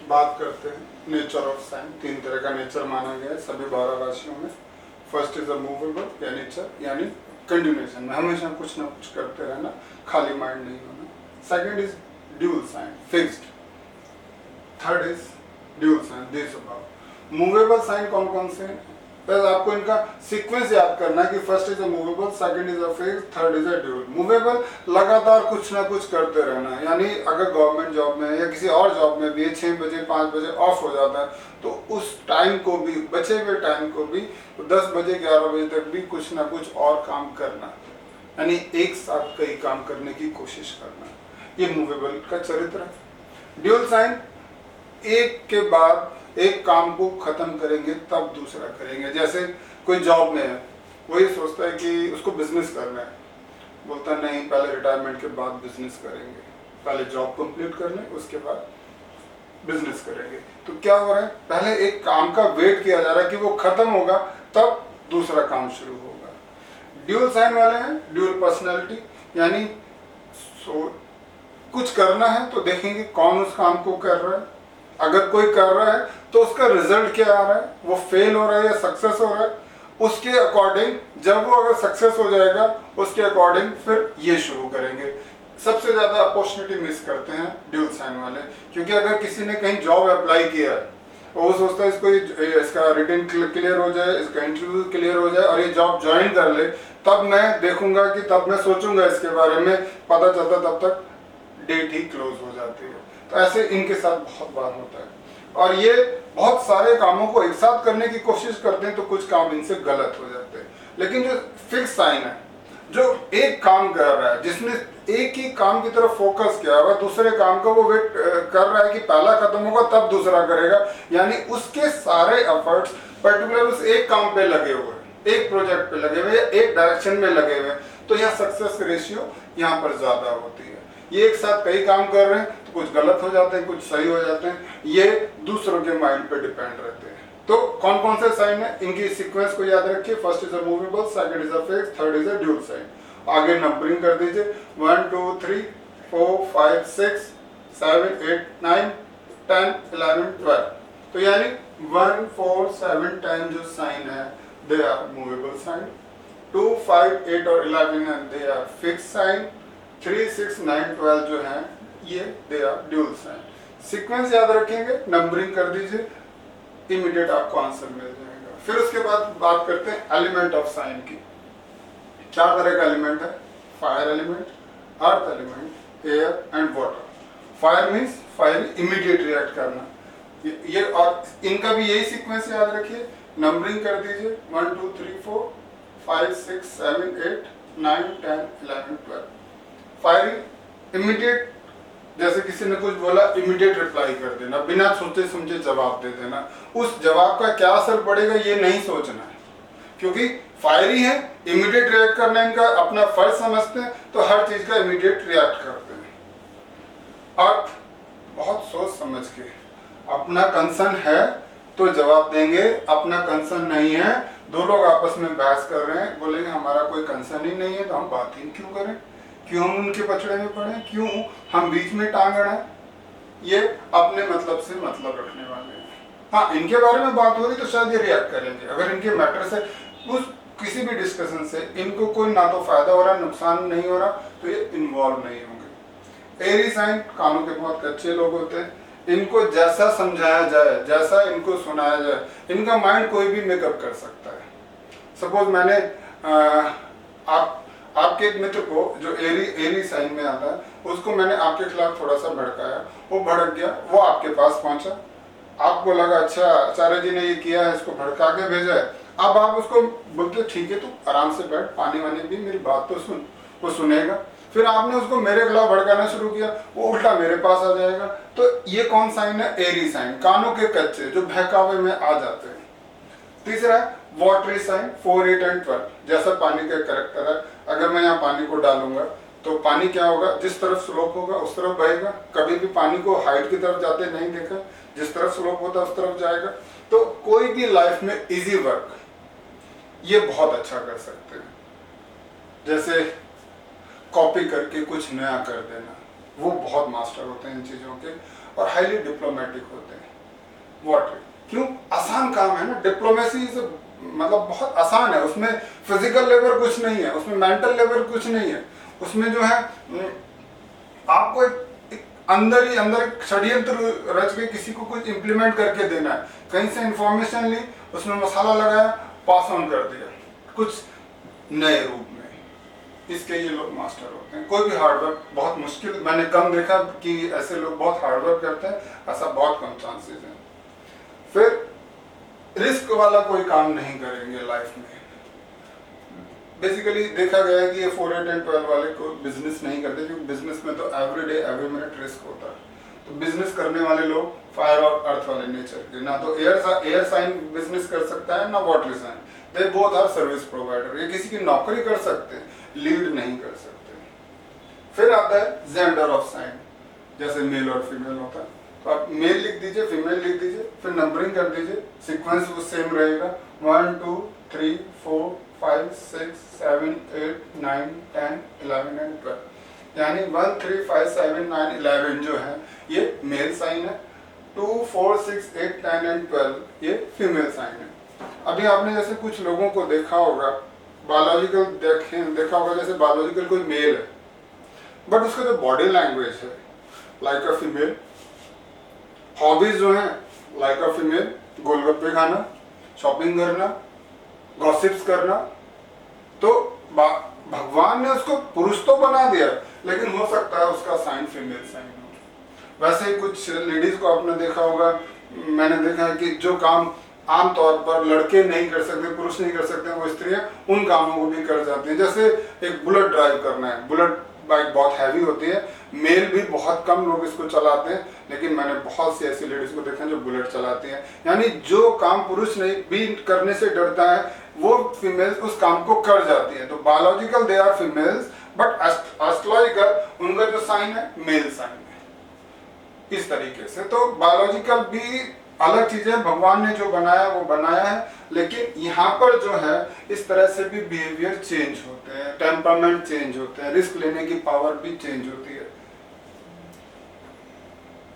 बात करते हैं नेचर ऑफ साइन। 3 तरह का नेचर माना गया है सभी 12 राशियों में। फर्स्ट इज अ मूवेबल या नेचर, यानी कंटिन्यूएशन में हमेशा कुछ ना कुछ करते रहना, खाली माइंड नहीं होना। Second is dual sign, fixed. Third is dual sign, this about. Movable sign कौन कौन से हैं? बस आपको इनका सीक्वेंस याद करना है कि first is a movable, second is a fixed, third is a dual. Movable लगातार कुछ ना कुछ करते रहना है, यानी अगर गवर्नमेंट जॉब में या किसी और जॉब में भी 6 बजे 5 बजे ऑफ हो जाता है तो उस टाइम को भी, बचे हुए टाइम को भी 10 बजे 11 बजे तक भी कुछ ना कुछ और काम करना, यानी एक साथ कई काम करने की कोशिश करना। ये मूवेबल का चरित्र है। ड्यूल साइन एक के बाद एक काम को खत्म करेंगे तब दूसरा करेंगे। जैसे कोई जॉब में है, वो ये सोचता है कि उसको बिजनेस करना है, बोलता नहीं पहले रिटायरमेंट के बाद बिजनेस करेंगे, पहले जॉब कंप्लीट कर लें उसके बाद बिजनेस करेंगे। तो क्या हो रहा है, पहले एक काम का वेट किया जा रहा है कि वो खत्म होगा तब दूसरा काम शुरू होगा। ड्यूल साइन वाले हैं ड्यूल पर्सनैलिटी, यानी कुछ करना है तो देखेंगे कौन उस काम को कर रहा है। अगर कोई कर रहा है तो उसका रिजल्ट क्या आ रहा है, वो फेल हो रहा है या सक्सेस हो रहा है, उसके अकॉर्डिंग जब वो अगर सक्सेस हो जाएगा उसके अकॉर्डिंग फिर ये शुरू करेंगे। सबसे ज्यादा अपॉर्चुनिटी मिस करते हैं ड्यूल साइन वाले, क्योंकि अगर किसी ने कहीं जॉब अप्लाई किया है और वो सोचता है इसका रिटन क्लियर हो जाए, इसका इंटरव्यू क्लियर हो जाए और ये जॉब ज्वाइन कर ले, तब मैं देखूंगा कि तब मैं सोचूंगा इसके बारे में, पता चलता तब तक डेट ही क्लोज हो जाती है। तो ऐसे इनके साथ बहुत बार होता है और ये बहुत सारे कामों को एक साथ करने की कोशिश करते हैं तो कुछ काम इनसे गलत हो जाते हैं। लेकिन जो फिक्स साइन है, जो एक काम कर रहा है, जिसने एक ही काम की तरफ फोकस किया हुआ, दूसरे काम का वो वेट कर रहा है कि पहला खत्म होगा तब दूसरा करेगा, यानी उसके सारे एफर्ट्स पर्टिकुलर उस एक काम पे लगे हुए, एक प्रोजेक्ट पे लगे हुए, एक डायरेक्शन में लगे हुए, तो यहाँ सक्सेस रेशियो यहाँ पर ज्यादा होती है। ये एक साथ कई काम कर रहे हैं तो कुछ गलत हो जाते हैं, कुछ सही हो जाते हैं, ये दूसरों के माइंड पे डिपेंड रहते हैं। तो कौन कौन से साइन है, इनकी सीक्वेंस को याद रखिए। First is a movable, second is a fixed, third is a dual sign. आगे नंबरिंग कर दीजिए 1 2 3 4 5 6 7 8 9 10 11 12। तो यानी 1 4 7 10 जो साइन है दे आर मूवेबल साइन, 2 5 8 और 11 है दे आर फिक्स्ड साइन, 3 6 9 12 जो है ये they are dual sign. Sequence याद रखेंगे, नंबरिंग कर दीजिए, इमीडिएट आपको आंसर मिल जाएगा। फिर उसके बाद बात करते हैं एलिमेंट ऑफ साइन की। 4 तरह का एलिमेंट है, fire element, earth element, air and water. Fire means fire immediate react करना, ये और इनका भी यही सीक्वेंस याद रखिए। नंबरिंग कर दीजिए 1 2 3 4 5 6 7 8 9 10 11 12। फायरिंग इमीडिएट, जैसे किसी ने कुछ बोला इमीडिएट रिप्लाई कर देना, बिना सोचे समझे जवाब दे देना। उस जवाब का क्या असर पड़ेगा ये नहीं सोचना है, क्योंकि फायरी है, इमीडिएट रिएक्ट करना इनका अपना फर्ज समझते हैं तो हर चीज का इमीडिएट रिएक्ट करते हैं। अर्थ बहुत सोच समझ के, अपना कंसर्न है तो जवाब देंगे, अपना कंसर्न नहीं है, दो लोग आपस में बहस कर रहे हैं, बोलेंगे हमारा कोई कंसर्न ही नहीं है तो हम बात ही क्यों करें, क्यों हम उनके पछड़े में पड़े, क्यों हम बीच में टांग अड़ाएं। ये अपने मतलब से मतलब रखने वाले हैं। हाँ, इनके बारे में बात हो रही तो शायद ये रिएक्ट करेंगे, अगर इनके मैटर से उस किसी भी डिस्कशन से इनको कोई ना तो फायदा हो रहा नुकसान नहीं हो रहा तो ये इन्वॉल्व नहीं होंगे। एरी साइन कानों के बहुत कच्चे लोग होते हैं, इनको जैसा समझाया जाए, जैसा इनको सुनाया जाए, इनका माइंड कोई भी मेकअप कर सकता है। सपोज मैंने आपके एक मित्र को जो एरी साइन में आता है उसको मैंने आपके खिलाफ थोड़ा सा भड़काया, वो भड़क गया, वो आपके पास पहुंचा, आपको लगा अच्छा आचार्य जी ने ये किया है, इसको भड़का के भेजा है। अब आप उसको बोलते ठीक है तू आराम से बैठ, पानी वानी भी, मेरी बात तो सुन, वो सुनेगा। फिर आपने उसको मेरे खिलाफ भड़काना शुरू किया, वो उल्टा मेरे पास आ जाएगा। तो ये कौन साइन है, एरी साइन, कानों के कच्चे जो बहकावे में आ जाते हैं। तीसरा है वाटरी साइन 4 8 एंड 12, जैसा पानी का कैरेक्टर है, अगर मैं यहाँ पानी को डालूंगा तो पानी क्या होगा, जिस तरफ स्लोप होगा उस तरफ बहेगा। कभी भी पानी को हाइट की तरफ जाते नहीं देखा, जिस तरफ स्लोप होता है उस तरफ जाएगा। तो कोई भी लाइफ में इजी वर्क ये बहुत अच्छा कर सकते हैं, जैसे कॉपी करके कुछ नया कर देना, वो बहुत मास्टर होते हैं इन चीज़ों के और हाईली डिप्लोमेटिक होते हैं। वॉट क्यों? आसान काम है ना, डिप्लोमेसी से मतलब बहुत आसान है, उसमें फिजिकल लेबर कुछ नहीं है, उसमें मेंटल लेबर कुछ नहीं है, उसमें जो है आपको एक अंदर ही अंदर षड्यंत्र रच के किसी को कुछ इंप्लीमेंट करके देना है। कहीं से इंफॉर्मेशन ली, उसमें मसाला लगाया, पास ऑन कर दिया कुछ नए रूप में। इसके ये लोग मास्टर होते हैं। कोई भी हार्डवर्क बहुत मुश्किल, मैंने कम देखा कि ऐसे लोग बहुत हार्डवर्क करते हैं, ऐसा बहुत कम चांसेस है। फिर रिस्क वाला कोई काम नहीं करेंगे लाइफ में। बेसिकली देखा गया है कि ये 4, 8 एंड 12 वाले को बिजनेस नहीं करते, क्योंकि बिजनेस में तो every day every minute risk होता है। तो बिजनेस करने वाले लोग फायर और अर्थ वाले नेचर के, ना तो एयर साइन बिजनेस कर सकता है ना water sign, they both are service provider. ये किसी की नौकरी कर सकते हैं, लीड नहीं कर सकते। फिर आता है जेंडर ऑफ साइन, जैसे मेल और फीमेल होता है, तो आप मेल लिख दीजिए, फीमेल लिख दीजिए, फिर नंबरिंग कर दीजिए, सीक्वेंस वो सेम रहेगा 1 2 3 4 5 6 7 8 9 10 11 एंड 12। यानी 1 3 5 7 9 11 जो है ये मेल साइन है, 2 4 6 8 10 एंड 12 ये फीमेल साइन है। अभी आपने जैसे कुछ लोगों को देखा होगा, बायोलॉजिकल देखा होगा, जैसे बायोलॉजिकल कोई मेल है बट उसका जो बॉडी लैंग्वेज है लाइक अ फीमेल, हॉबीज जो है लाइक अ फीमेल, गोलगप्पे खाना, शॉपिंग करना, गॉसिप्स करना, तो भगवान ने उसको पुरुष तो बना दिया, लेकिन हो सकता है उसका साइन फीमेल साइन हो। वैसे ही कुछ लेडीज को आपने देखा होगा, मैंने देखा है कि जो काम आमतौर पर लड़के नहीं कर सकते, पुरुष नहीं कर सकते, वो स्त्रियां उन कामों को भी कर जाती हैं। जैसे एक बुलेट ड्राइव करना है, बुलेट बाइक बहुत हैवी होती है, मेल भी बहुत कम लोग इसको चलाते हैं, लेकिन मैंने बहुत सी ऐसी लेडीज को देखा है जो बुलेट चलाती हैं। यानी जो काम पुरुष नहीं भी करने से डरता है, वो फीमेल्स उस काम को कर जाती है। तो biological they are females, but astrological उनका जो साइन है मेल साइन है। इस तरीके से तो बायोलॉजिकल भी अलग चीज है, भगवान ने जो बनाया वो बनाया है, लेकिन यहाँ पर जो है इस तरह से भी बिहेवियर चेंज होते हैं, टेम्परामेंट चेंज होते हैं, रिस्क लेने की पावर भी चेंज होती है।